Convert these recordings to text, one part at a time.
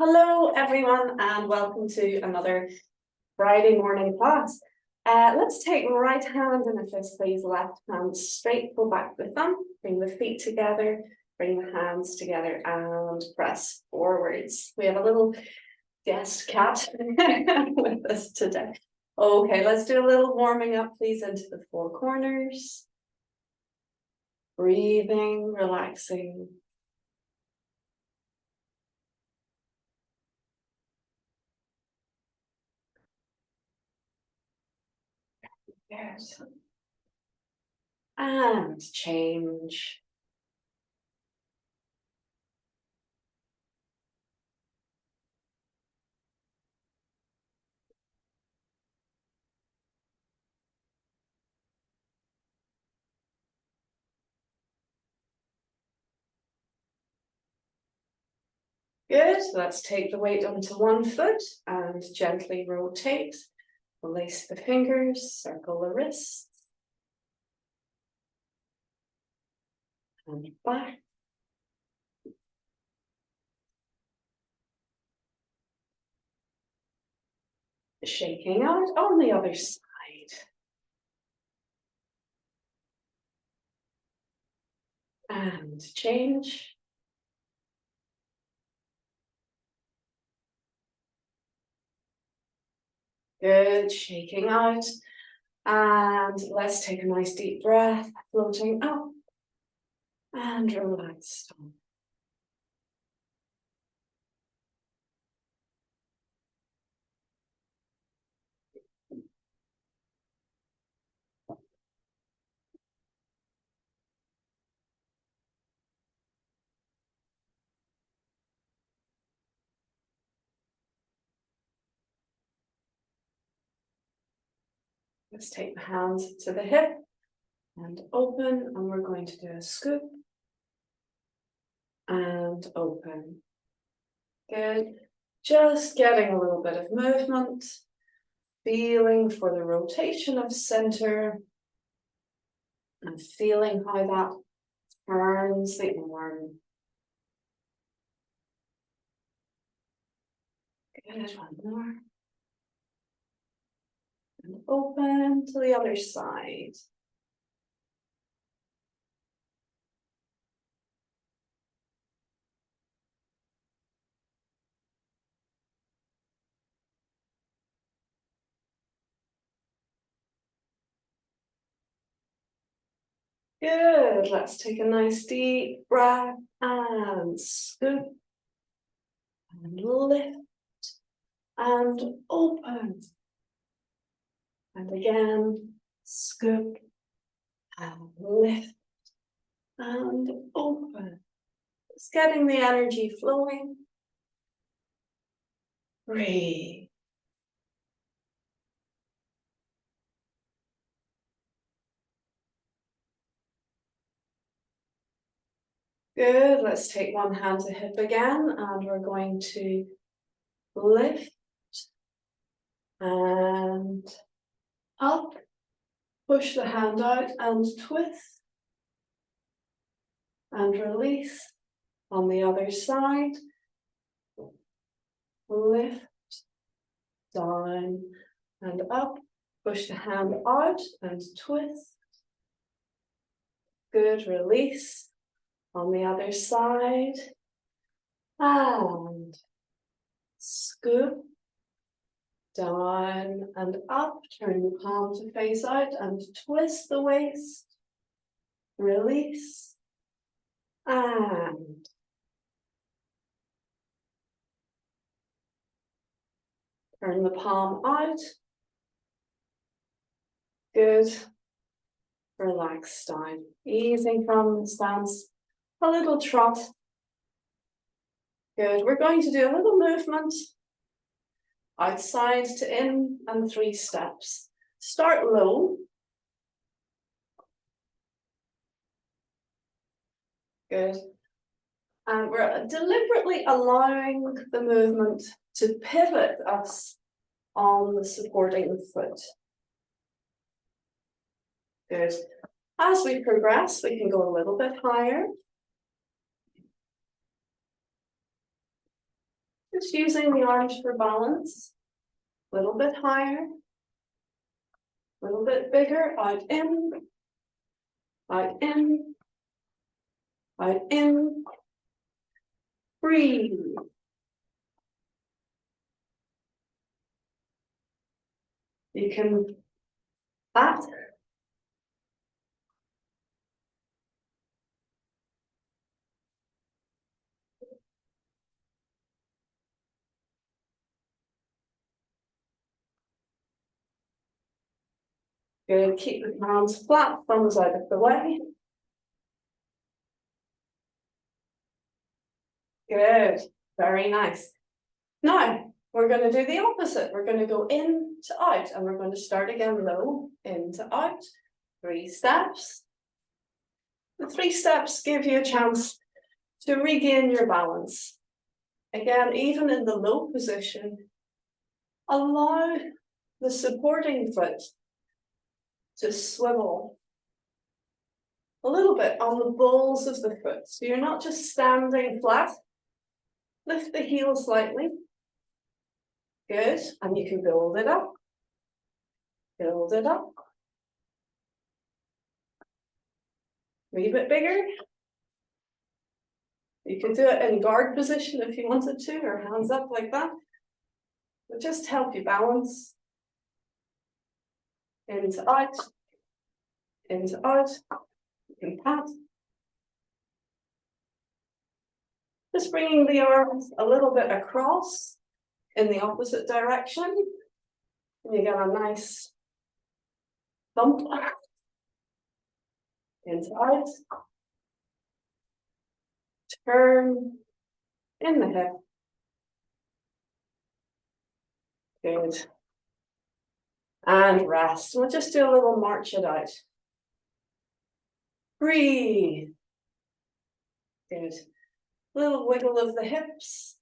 Hello everyone and welcome to another Friday morning class. Let's take right hand in a fist, please, left hand straight, pull back with them, bring the feet together, bring the hands together and press forwards. We have a little guest cat with us today. Okay, let's do a little warming up, please, into the four corners. Breathing, relaxing. Yes. And change. Good, let's take the weight onto one foot and gently rotate. Release the fingers, circle the wrists. And back. Shaking out on the other side. And change. Good, shaking out. And let's take a nice deep breath, floating up and relax down. Let's take the hands to the hip and open, and we're going to do a scoop and open. Good. Just getting a little bit of movement, feeling for the rotation of center, and feeling how that turns the arm. Good, one more. And open to the other side. Good, let's take a nice deep breath and scoop and lift and open. And again, scoop and lift and open. Just getting the energy flowing. Breathe. Good, let's take one hand to hip again, and we're going to lift and up, push the hand out and twist and release on the other side. Lift, down and up, push the hand out and twist. Good, release on the other side. And scoop, down and up, turn the palm to face out and twist the waist. Release. And turn the palm out. Good. Relax down. Easing from the stance. A little trot. Good. We're going to do a little movement. Outside to in and 3 steps. Start low. Good. And we're deliberately allowing the movement to pivot us on the supporting foot. Good. As we progress, we can go a little bit higher. Just using the arms for balance. A little bit higher. A little bit bigger. Out in. Out in. Out in. Breathe. You can pat. Good. Keep the hands flat, thumbs out of the way. Good. Very nice. Now, we're going to do the opposite. We're going to go in to out, and we're going to start again low, in to out. 3 steps. The 3 steps give you a chance to regain your balance. Again, even in the low position, allow the supporting foot to swivel a little bit on the balls of the foot. So you're not just standing flat. Lift the heel slightly. Good. And you can build it up. Build it up. A wee bit bigger. You can do it in guard position if you wanted to, or hands up like that. But just help you balance. Into out. Into out. You can pat. Just bringing the arms a little bit across in the opposite direction. And you get a nice thump. Into out. Turn in the hip. Good. And rest. We'll just do a little march it out. Breathe. Good. Little wiggle of the hips.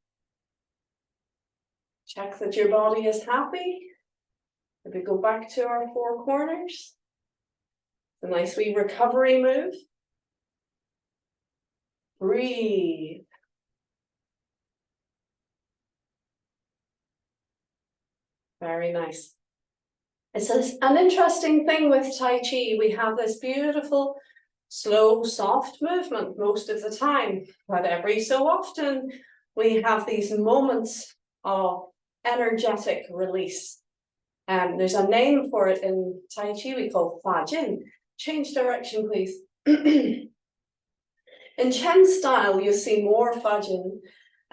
Check that your body is happy. If we go back to our 4 corners. A nice wee recovery move. Breathe. Very nice. It's an interesting thing with Tai Chi. We have this beautiful, slow, soft movement most of the time, but every so often we have these moments of energetic release. There's a name for it in Tai Chi we call Fa Jin. Change direction, please. In Chen style, you see more Fa Jin,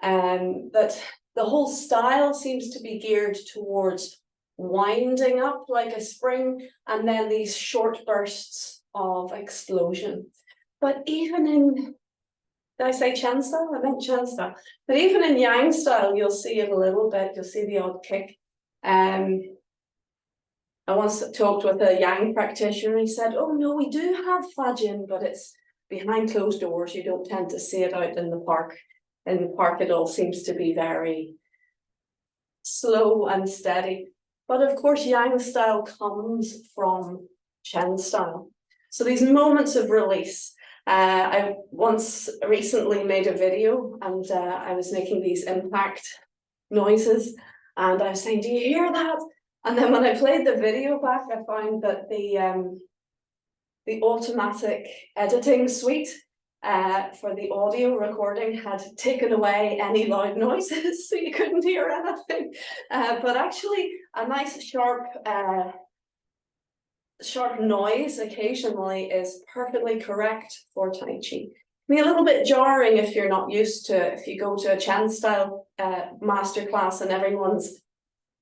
that the whole style seems to be geared towards winding up like a spring, and then these short bursts of explosion. But even in, did I say Chen style? I meant Chen style. But even in Yang style, you'll see it a little bit. You'll see the odd kick. I once talked with a Yang practitioner. He said, "Oh no, we do have Fa Jin, but it's behind closed doors. You don't tend to see it out in the park. In the park, it all seems to be very slow and steady." But of course, Yang style comes from Chen style. So these moments of release. I once recently made a video, and I was making these impact noises, and I was saying, "Do you hear that?" And then when I played the video back, I found that the automatic editing suite for the audio recording had taken away any loud noises, so you couldn't hear anything. But actually, a nice sharp noise occasionally is perfectly correct for Tai Chi. It can be a little bit jarring if you're not used to, if you go to a Chen style masterclass and everyone's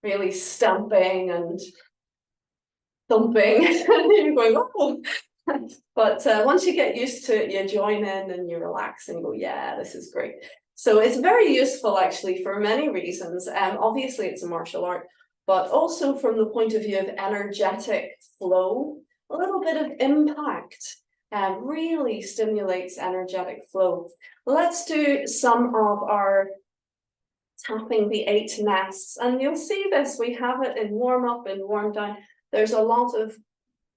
really stamping and thumping, and you're going, "Oh." But once you get used to it, you join in and you relax and go, "Yeah, this is great." So it's very useful actually for many reasons. Obviously it's a martial art, but also from the point of view of energetic flow, a little bit of impact really stimulates energetic flow. Let's do some of our tapping the 8 nests, and you'll see this, we have it in warm up and warm down. There's a lot of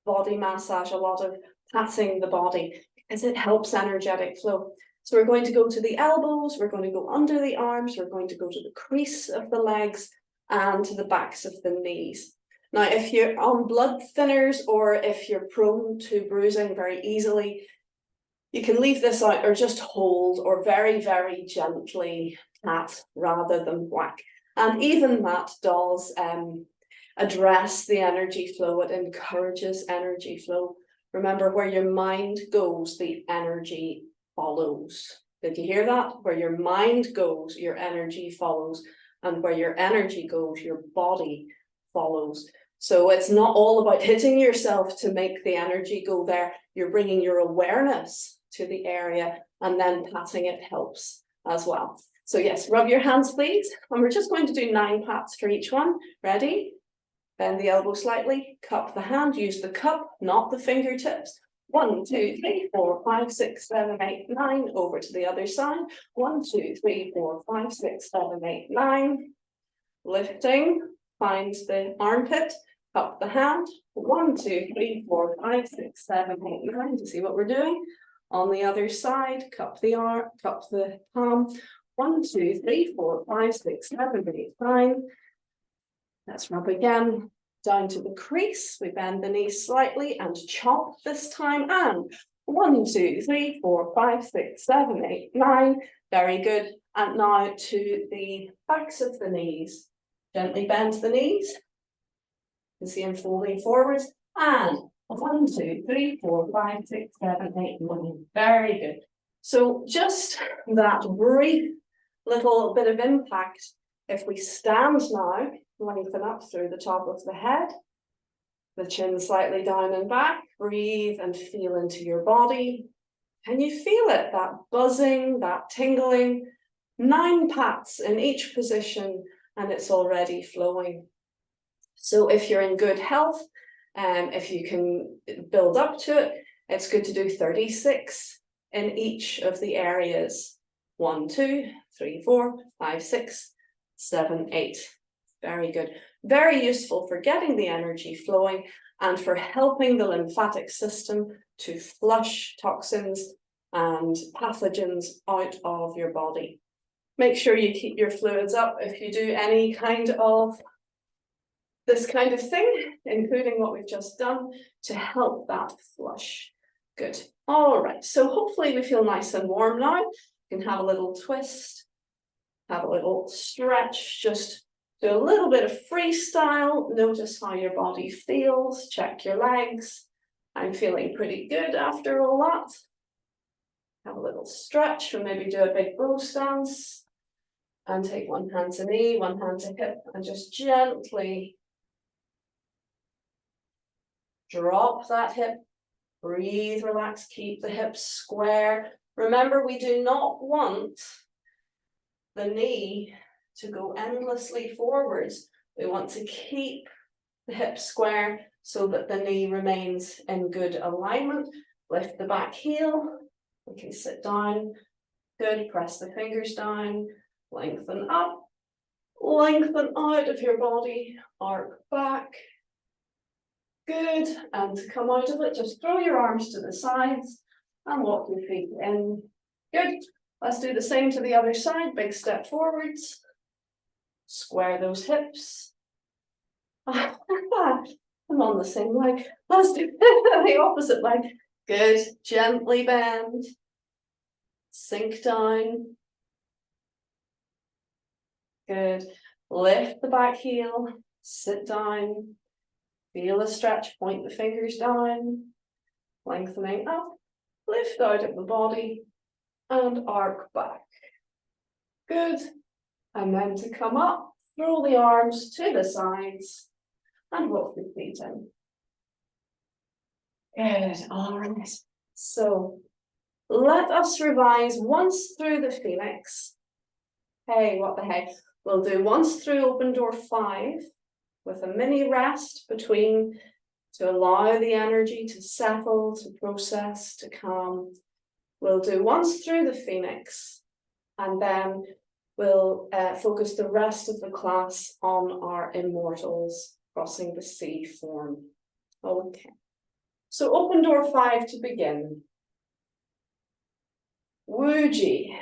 body massage, a lot of patting the body, because it helps energetic flow. So we're going to go to the elbows, we're going to go under the arms, we're going to go to the crease of the legs and to the backs of the knees. Now, if you're on blood thinners or if you're prone to bruising very easily, you can leave this out or just hold or very, very gently pat rather than whack. And even that does address the energy flow. It encourages energy flow. Remember, where your mind goes, the energy follows. Did you hear that? Where your mind goes, your energy follows. And where your energy goes, your body follows. So it's not all about hitting yourself to make the energy go there. You're bringing your awareness to the area, and then patting it helps as well. So yes, rub your hands, please. And we're just going to do 9 pats for each one. Ready? Bend the elbow slightly, cup the hand, use the cup, not the fingertips. 1, 2, 3, 4, 5, 6, 7, 8, 9. Over to the other side. 1, 2, 3, 4, 5, 6, 7, 8, 9. Lifting, find the armpit, cup the hand. 1, 2, 3, 4, 5, 6, 7, 8, 9. To see what we're doing. On the other side, cup the arm, cup the palm. 1, 2, 3, 4, 5, 6, 7, 8, 9. Let's rub again down to the crease. We bend the knees slightly and chop this time. And 1, 2, 3, 4, 5, 6, 7, 8, 9. Very good. And now to the backs of the knees. Gently bend the knees. You can see them folding forwards. And 1, 2, 3, 4, 5, 6, 7, 8, 9. Very good. So just that brief little bit of impact. If we stand now, lengthen up through the top of the head, the chin slightly down and back, breathe and feel into your body. Can you feel it? That buzzing, that tingling, 9 pats in each position, and it's already flowing. So if you're in good health, if you can build up to it, it's good to do 36 in each of the areas. 1, 2, 3, 4, 5, 6, 7, 8. Very good. Very useful for getting the energy flowing and for helping the lymphatic system to flush toxins and pathogens out of your body. Make sure you keep your fluids up if you do any kind of this kind of thing, including what we've just done, to help that flush. Good. All right. So hopefully we feel nice and warm now. You can have a little twist, have a little stretch, just do a little bit of freestyle. Notice how your body feels. Check your legs. I'm feeling pretty good after all that. Have a little stretch, or maybe do a big bow stance. And take one hand to knee, one hand to hip, and just gently drop that hip. Breathe, relax, keep the hips square. Remember, we do not want the knee to go endlessly forwards. We want to keep the hips square so that the knee remains in good alignment. Lift the back heel. We can sit down. Good. Press the fingers down. Lengthen up. Lengthen out of your body. Arc back. Good. And to come out of it, just throw your arms to the sides and walk your feet in. Good. Let's do the same to the other side. Big step forwards. Square those hips. I'm on the same leg. Let's do the opposite leg. Good. Gently bend. Sink down. Good. Lift the back heel. Sit down. Feel a stretch. Point the fingers down. Lengthening up. Lift out of the body. And arc back. Good. And then to come up, throw the arms to the sides and walk the feet in. Good. All right. So let us revise once through the Phoenix. Hey, what the heck? We'll do once through open door 5 with a mini rest between to allow the energy to settle, to process, to calm. We'll do once through the Phoenix, and then we'll focus the rest of the class on our Immortals, crossing the sea form. Okay. So open door 5 to begin. Wuji,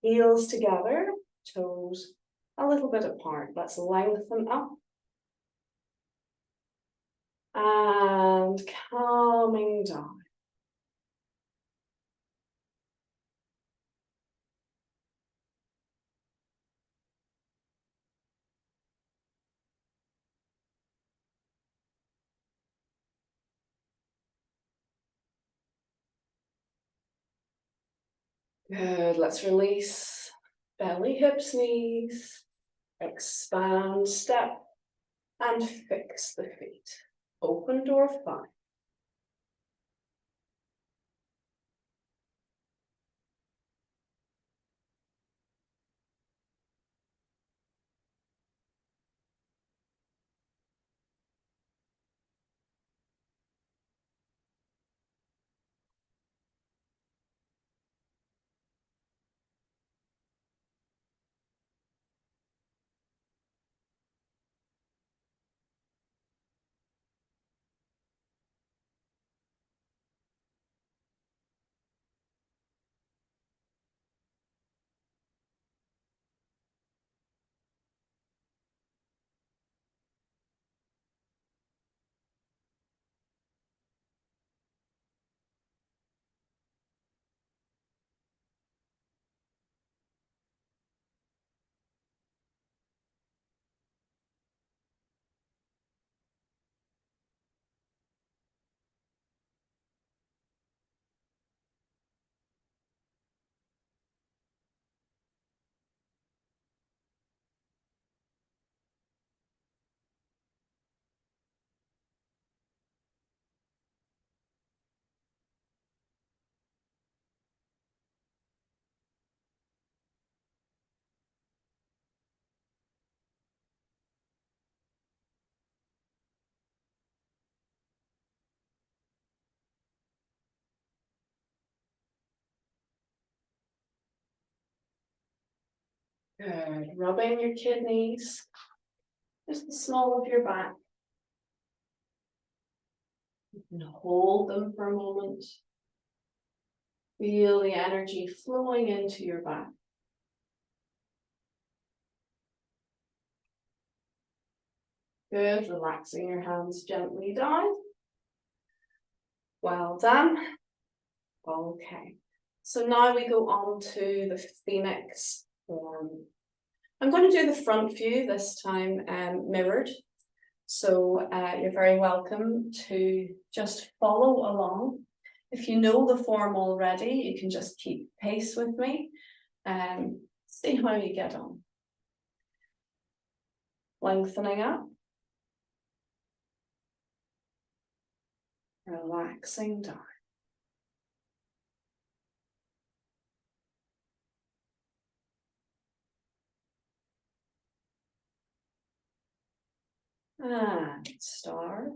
heels together, toes a little bit apart. Let's lengthen up. And calming down. Good, let's release belly, hips, knees, expand, step, and fix the feet. Open door 5. Good, rubbing your kidneys, just the small of your back. You can hold them for a moment. Feel the energy flowing into your back. Good, relaxing your hands gently down. Well done. Okay, so now we go on to the Phoenix form. I'm going to do the front view this time mirrored. So you're very welcome to just follow along. If you know the form already, you can just keep pace with me and see how you get on. Lengthening up. Relaxing down. And start.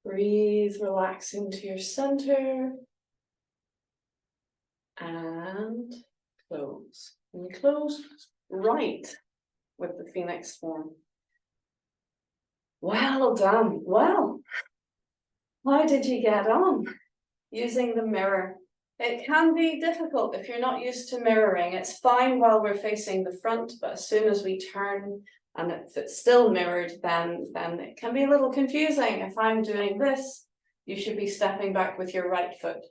Breathe, relax into your center. And close. And close right with the Phoenix form. Well done. Well, how did you get on using the mirror? It can be difficult if you're not used to mirroring. It's fine while we're facing the front, but as soon as we turn and if it's still mirrored, then it can be a little confusing. If I'm doing this, you should be stepping back with your right foot.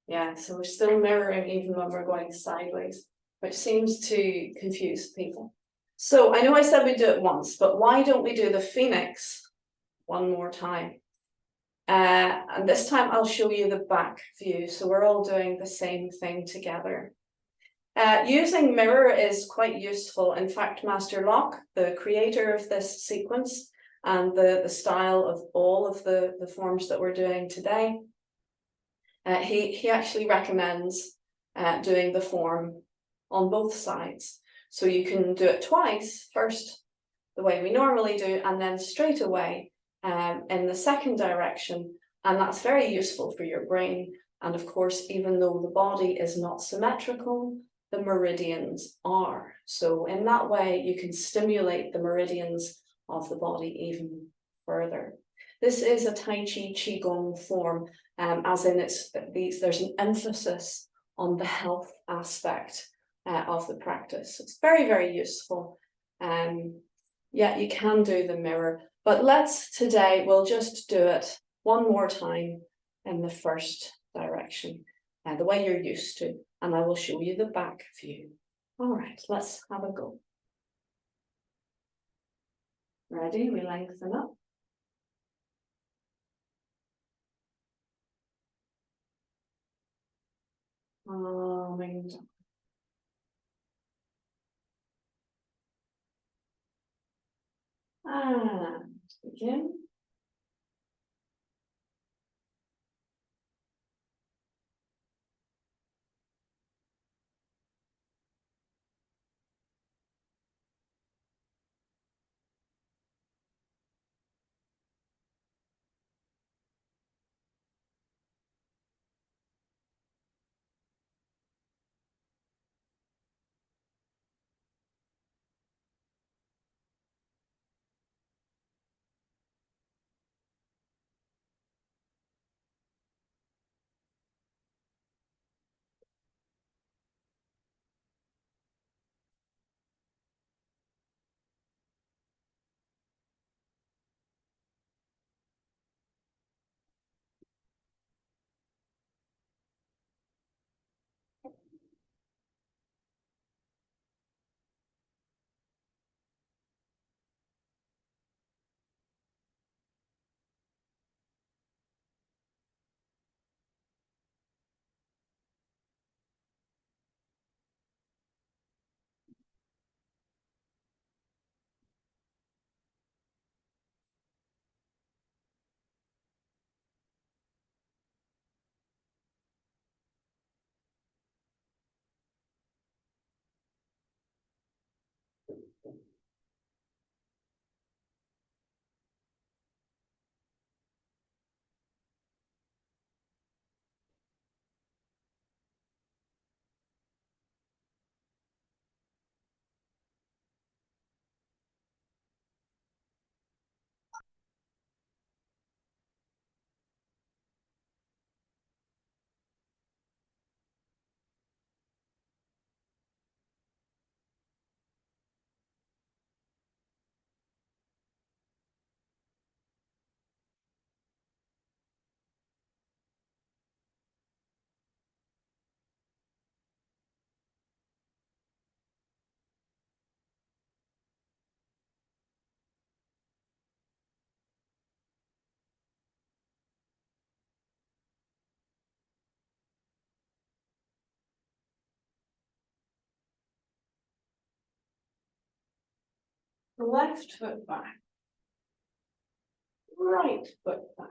Yeah, so we're still mirroring even when we're going sideways, which seems to confuse people. So I know I said we do it once, but why don't we do the Phoenix one more time? And this time I'll show you the back view. So we're all doing the same thing together. Using mirror is quite useful. In fact, Master Locke, the creator of this sequence and the style of all of the forms that we're doing today, he actually recommends doing the form on both sides. So you can do it twice, first the way we normally do, and then straight away in the second direction. And that's very useful for your brain. And of course, even though the body is not symmetrical, the meridians are. So in that way, you can stimulate the meridians of the body even further. This is a Tai Chi Qigong form, as in there's an emphasis on the health aspect of the practice. It's very, very useful. Yeah, you can do the mirror, but we'll just do it one more time in the first direction, the way you're used to, and I will show you the back view. All right, let's have a go. Ready? We lengthen up. And begin. Left foot back, right foot back.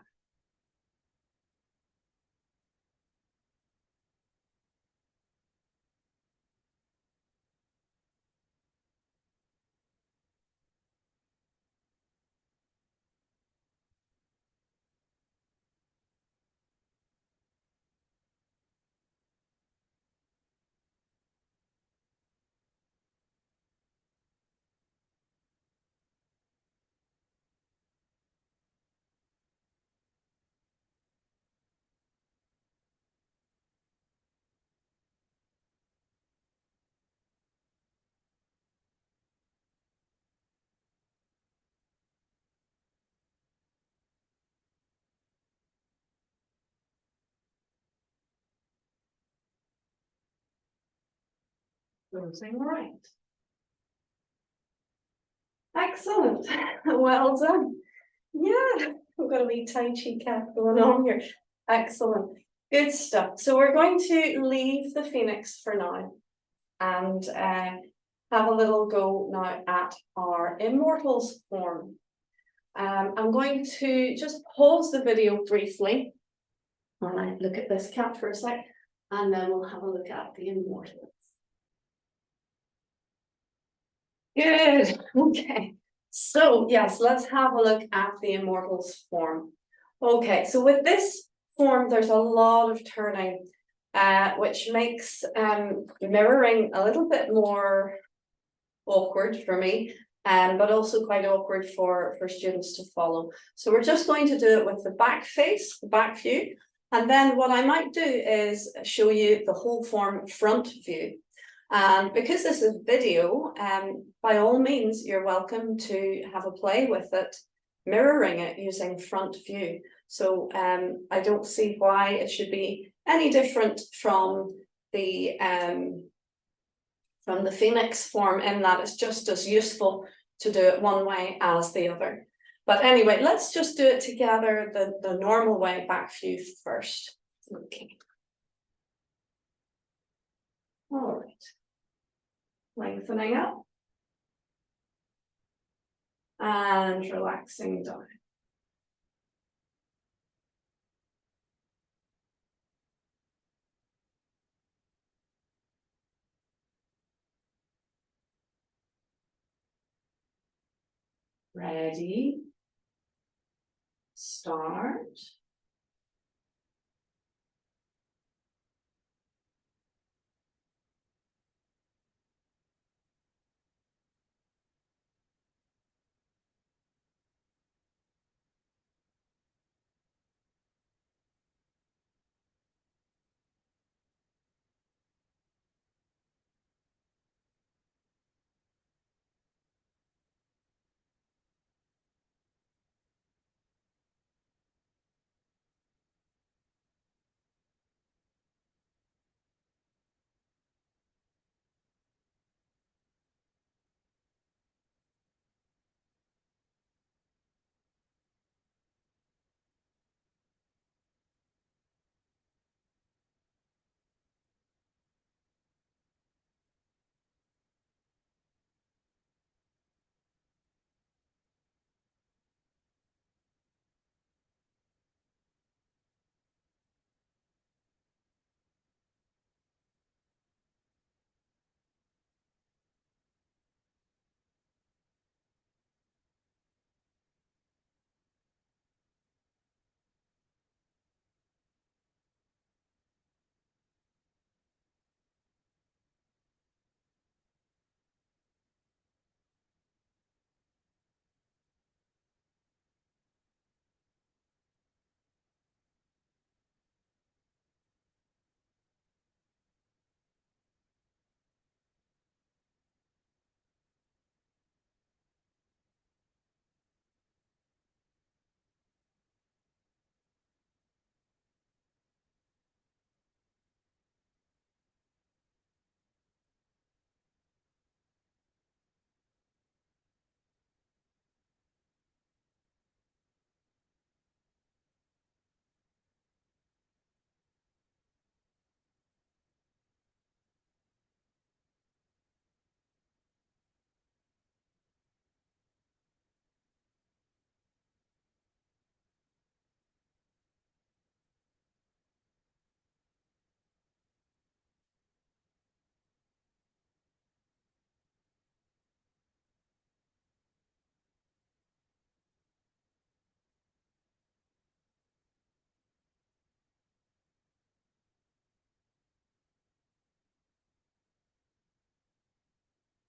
closing right. Excellent, well done. Yeah, we've got a wee Tai Chi cat going on here. Excellent, good stuff. So we're going to leave the Phoenix for now and have a little go now at our Immortals form. I'm going to just pause the video briefly while I look at this cat for a sec, and then we'll have a look at the Immortals. Good, okay. So yes, let's have a look at the Immortals form. Okay, so with this form, there's a lot of turning, which makes mirroring a little bit more awkward for me, but also quite awkward for students to follow. So we're just going to do it with the back face, the back view, and then what I might do is show you the whole form front view. And because this is video, by all means, you're welcome to have a play with it, mirroring it using front view. So I don't see why it should be any different from the Phoenix form, in that it's just as useful to do it one way as the other. But anyway, let's just do it together the normal way, back view first. Okay. All right. Lengthening up. And relaxing down. Ready, start.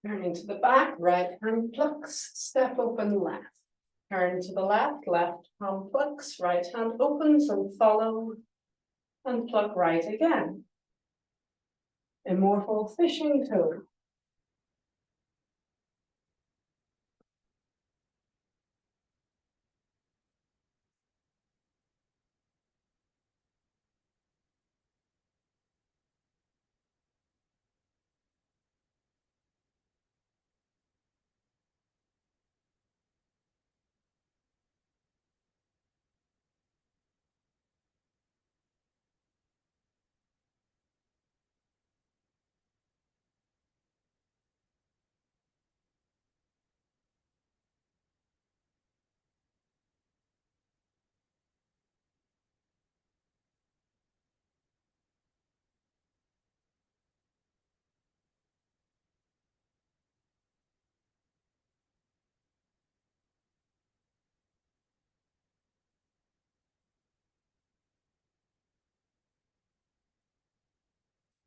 Turning to the back, right hand plucks, step open left. Turn to the left, left hand plucks, right hand opens and follow, and pluck right again. Immortal fishing toe.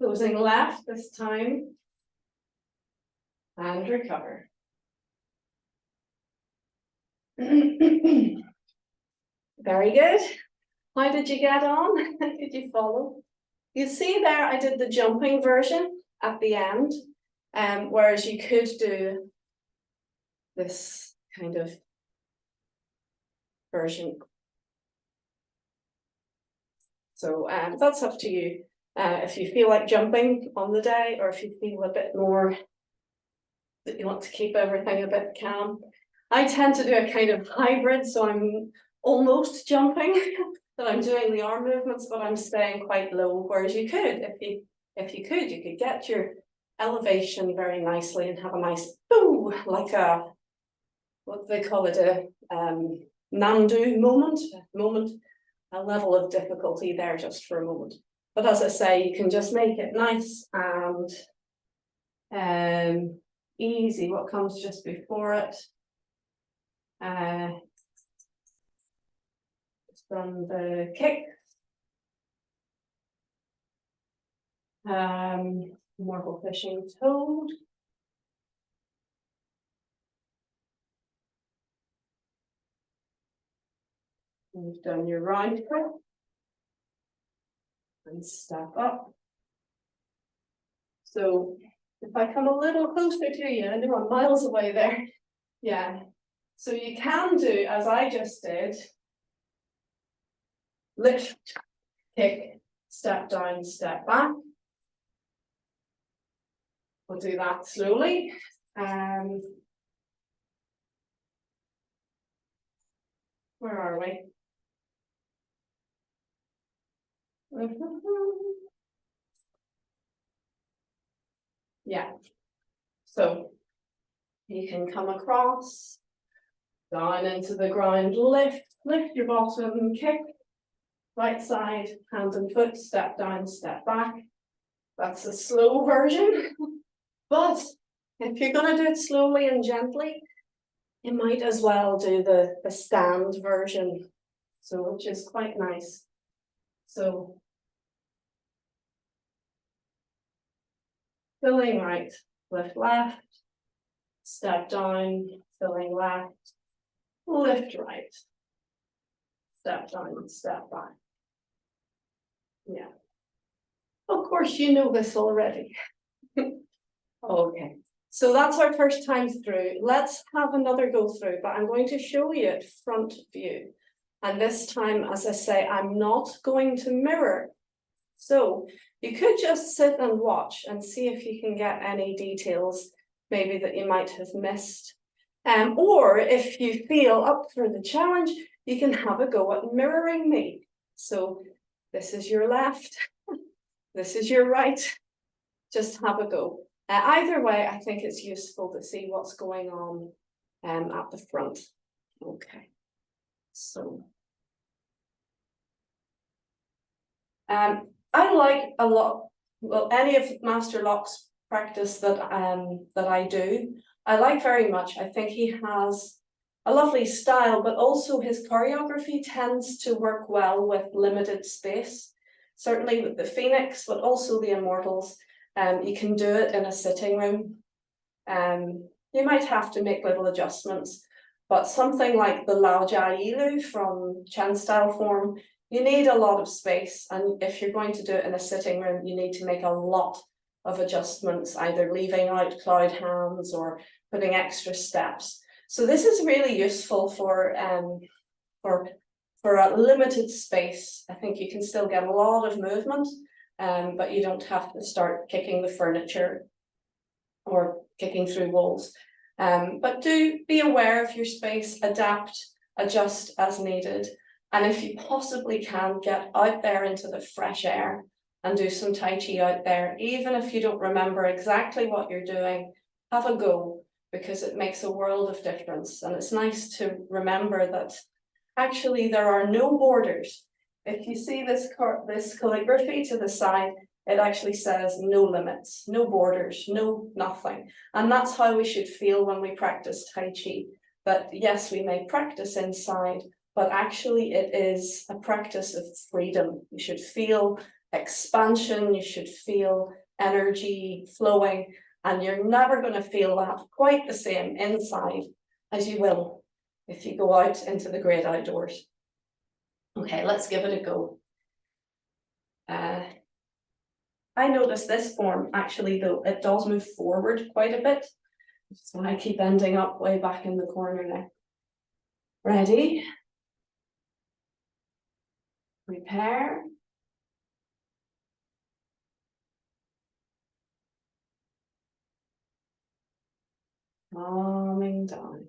Closing left this time. And recover. Very good. How did you get on? Did you follow? You see there, I did the jumping version at the end, whereas you could do this kind of version. So that's up to you. If you feel like jumping on the day, or if you feel a bit more that you want to keep everything a bit calm. I tend to do a kind of hybrid, so I'm almost jumping, that I'm doing the arm movements, but I'm staying quite low. Whereas you could, if you could get your elevation very nicely and have a nice boo, like a, what they call it, a Nandu moment, a level of difficulty there just for a moment. But as I say, you can just make it nice and easy. What comes just before it? From the kick. Mortal fishing toad. You've done your round grip. And step up. So if I come a little closer to you, I know I'm miles away there. Yeah. So you can do, as I just did, lift, kick, step down, step back. We'll do that slowly. Where are we? Yeah. So you can come across, down into the ground, lift your bottom, kick, right side, hand and foot, step down, step back. That's a slow version. But if you're going to do it slowly and gently, you might as well do the stand version, so which is quite nice. So filling right, lift left, step down, filling left, lift right, step down, step back. Yeah. Of course, you know this already. Okay, so that's our first time through. Let's have another go through, but I'm going to show you it front view. And this time, as I say, I'm not going to mirror. So you could just sit and watch and see if you can get any details maybe that you might have missed. Or if you feel up for the challenge, you can have a go at mirroring me. So this is your left, this is your right. Just have a go. Either way, I think it's useful to see what's going on at the front. Okay, so I like a lot. Well, any of Master Locke's practice that I do, I like very much. I think he has a lovely style, but also his choreography tends to work well with limited space. Certainly with the Phoenix, but also the Immortals. You can do it in a sitting room. You might have to make little adjustments, but something like the Lao Jia Yilu from Chen style form, you need a lot of space. And if you're going to do it in a sitting room, you need to make a lot of adjustments, either leaving out cloud hands or putting extra steps. So this is really useful for a limited space. I think you can still get a lot of movement. But you don't have to start kicking the furniture or kicking through walls. But do be aware of your space, adapt, adjust as needed. And if you possibly can, get out there into the fresh air and do some Tai Chi out there. Even if you don't remember exactly what you're doing, have a go, because it makes a world of difference. And it's nice to remember that actually there are no borders. If you see this calligraphy to the side, it actually says no limits, no borders, no nothing. And that's how we should feel when we practice Tai Chi. That yes, we may practice inside, but actually it is a practice of freedom. You should feel expansion, you should feel energy flowing, and you're never going to feel that quite the same inside as you will if you go out into the great outdoors. Okay, let's give it a go. I notice this form actually, though, it does move forward quite a bit, so I keep ending up way back in the corner now. Ready? Prepare. Calming down.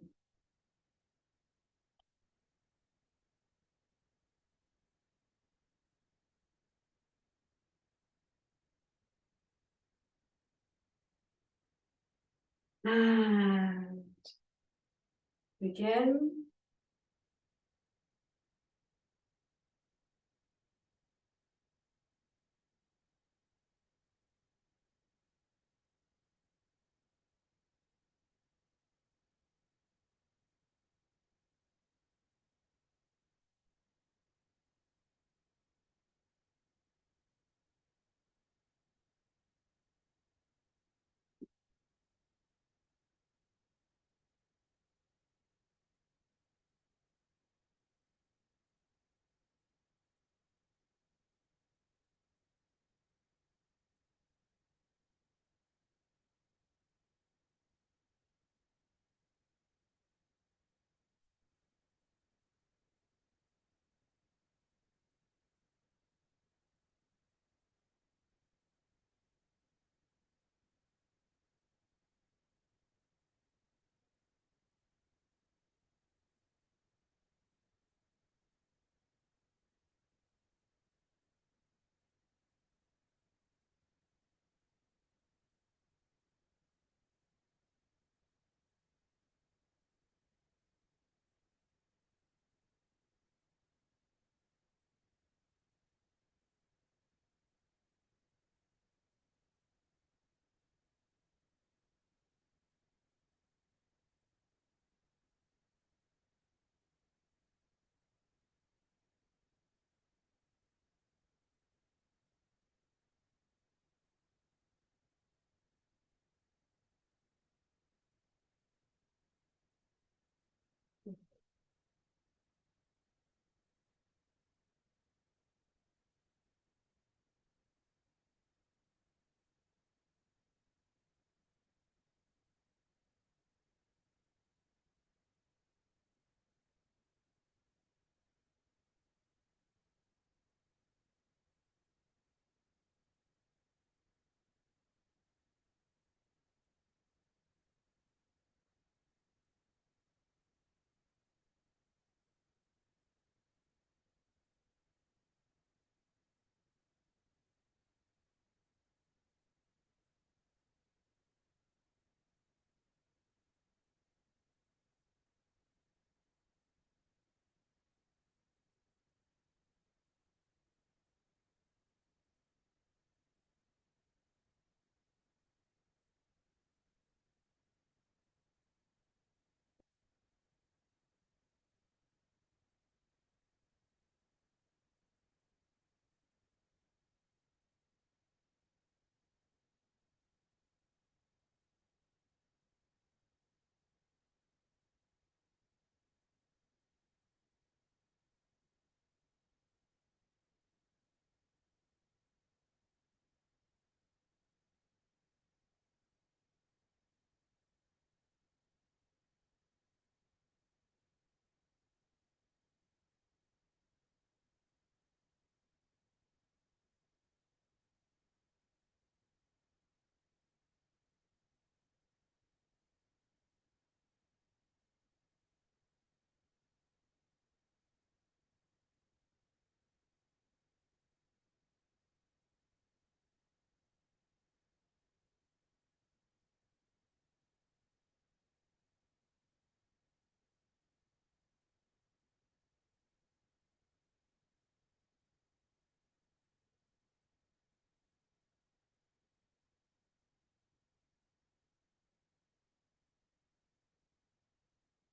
And begin.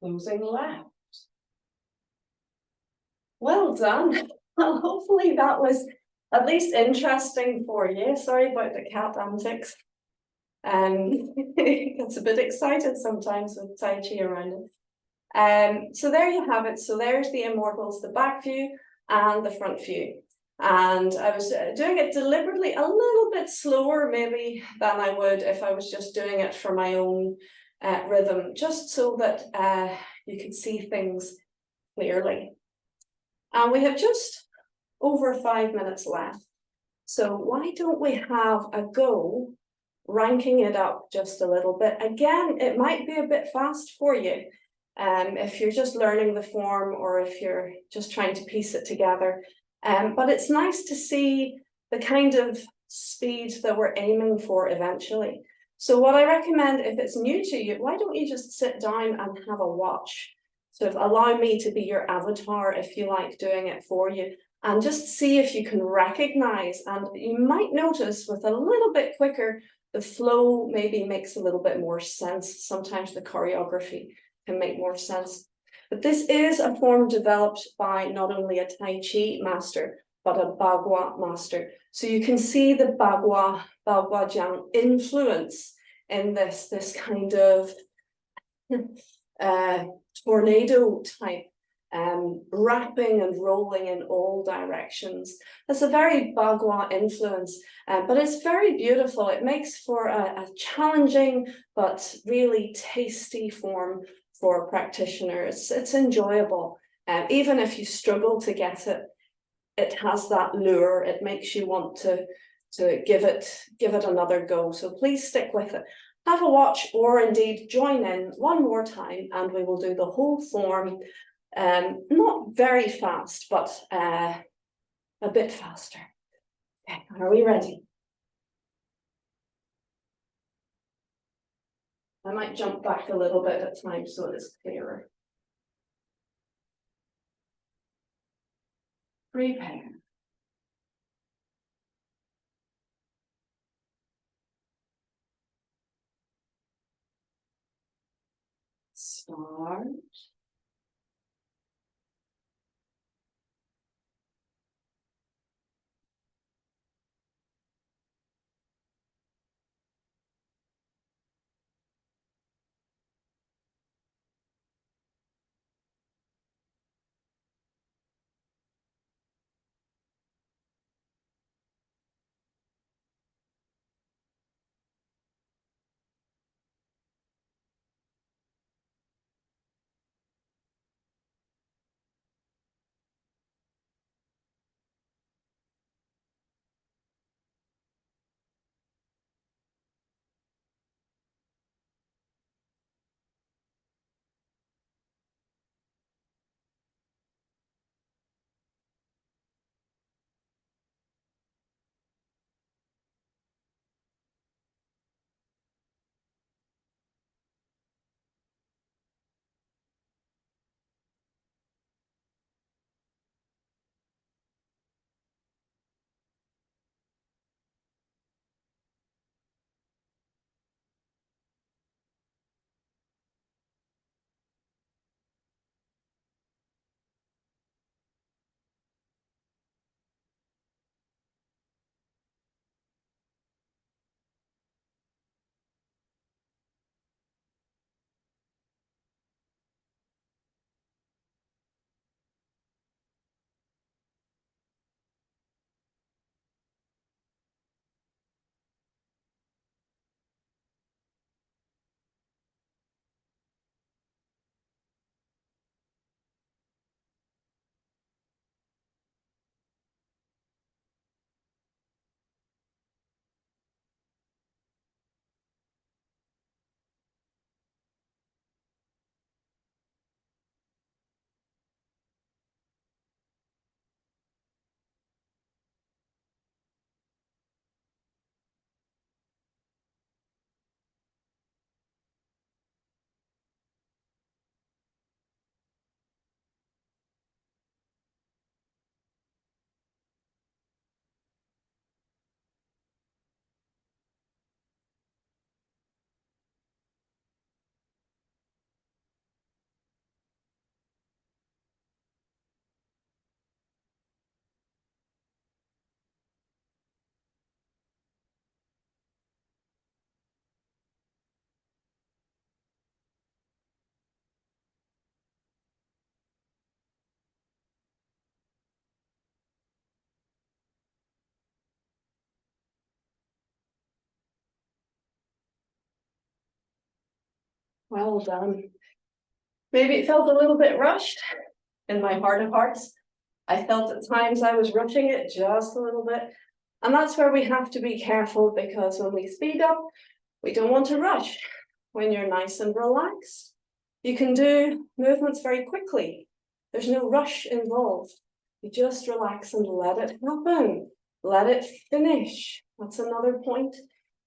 Closing left. Well done. Well, hopefully that was at least interesting for you. Sorry about the cat antics. Gets a bit excited sometimes with Tai Chi around it. So there you have it. So there's the Immortals, the back view and the front view. And I was doing it deliberately a little bit slower maybe than I would if I was just doing it for my own rhythm, just so that you could see things clearly. And we have just over 5 minutes left. So why don't we have a go ranking it up just a little bit? Again, it might be a bit fast for you if you're just learning the form or if you're just trying to piece it together. But it's nice to see the kind of speed that we're aiming for eventually. So what I recommend, if it's new to you, why don't you just sit down and have a watch? So allow me to be your avatar if you like doing it for you, and just see if you can recognize. And you might notice with a little bit quicker, the flow maybe makes a little bit more sense. Sometimes the choreography can make more sense. But this is a form developed by not only a Tai Chi master, but a Bagua master. So you can see the Bagua Jiang influence in this kind of tornado type, wrapping and rolling in all directions. That's a very Bagua influence, but it's very beautiful. It makes for a challenging but really tasty form for practitioners. It's enjoyable. Even if you struggle to get it, it has that lure. It makes you want to give it another go. So please stick with it. Have a watch or indeed join in one more time and we will do the whole form. Not very fast, but a bit faster. Okay, are we ready? I might jump back a little bit at times so it's clearer. Prepare. Start. Well done. Maybe it felt a little bit rushed. In my heart of hearts, I felt at times I was rushing it just a little bit. And that's where we have to be careful, because when we speed up, we don't want to rush. When you're nice and relaxed, you can do movements very quickly. There's no rush involved. You just relax and let it happen. Let it finish. That's another point.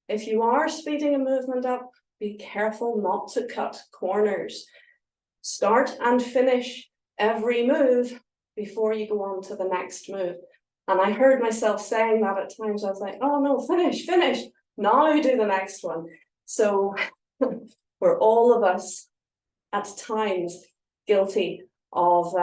If you are speeding a movement up, be careful not to cut corners. Start and finish every move before you go on to the next move. And I heard myself saying that at times. I was like, oh no, finish, finish. Now do the next one. So we're all of us at times guilty of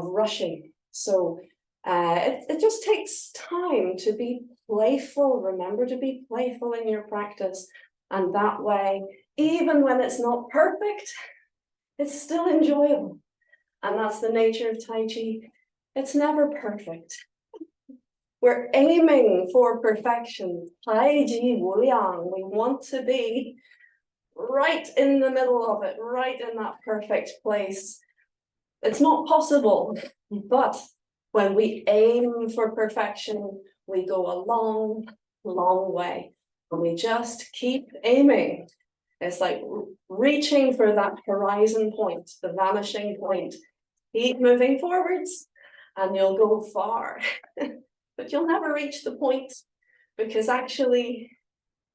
rushing. So it just takes time to be playful. Remember to be playful in your practice. And that way, even when it's not perfect, it's still enjoyable. And that's the nature of Tai Chi. It's never perfect. We're aiming for perfection. Tai Chi Wu Liang. We want to be right in the middle of it, right in that perfect place. It's not possible, but when we aim for perfection, we go a long, long way. And we just keep aiming. It's like reaching for that horizon point, the vanishing point. Keep moving forwards and you'll go far. But you'll never reach the point, because actually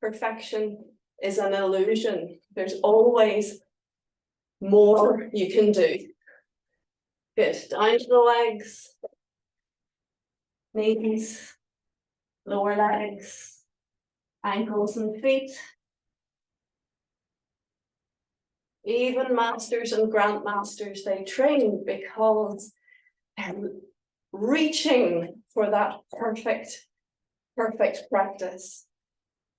perfection is an illusion. There's always more you can do. Good. Down to the legs, knees, lower legs, ankles and feet. Even masters and grandmasters, they train because they're reaching for that perfect practice.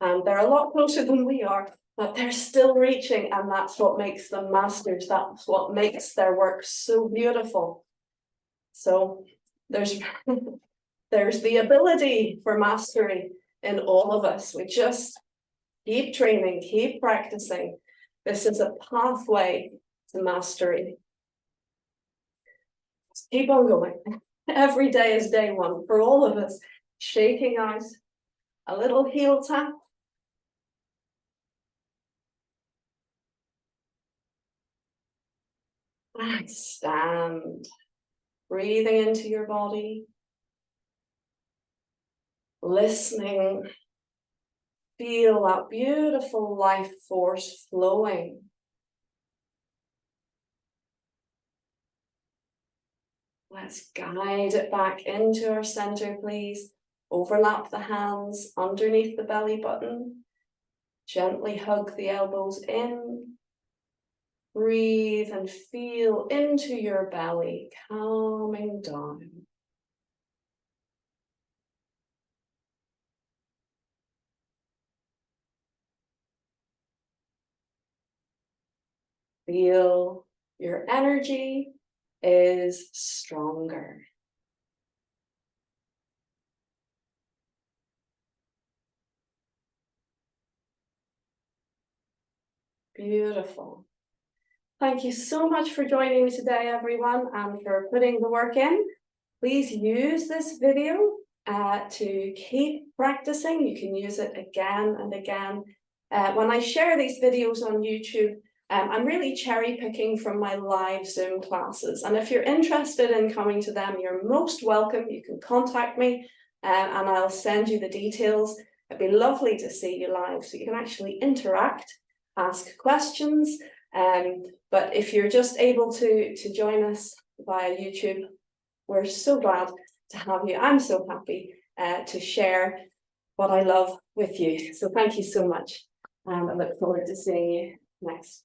And they're a lot closer than we are, but they're still reaching, and that's what makes them masters. That's what makes their work so beautiful. So there's the ability for mastery in all of us. We just keep training, keep practicing. This is a pathway to mastery. Just keep on going. Every day is day one for all of us. Shaking out, a little heel tap. And stand. Breathing into your body. Listening. Feel that beautiful life force flowing. Let's guide it back into our center, please. Overlap the hands underneath the belly button. Gently hug the elbows in. Breathe and feel into your belly, calming down. Feel your energy is stronger. Beautiful. Thank you so much for joining me today, everyone, and for putting the work in. Please use this video to keep practicing. You can use it again and again. When I share these videos on YouTube, I'm really cherry picking from my live Zoom classes. And if you're interested in coming to them, you're most welcome. You can contact me and I'll send you the details. It'd be lovely to see you live so you can actually interact, ask questions. But if you're just able to join us via YouTube, we're so glad to have you. I'm so happy to share what I love with you. So thank you so much. And I look forward to seeing you next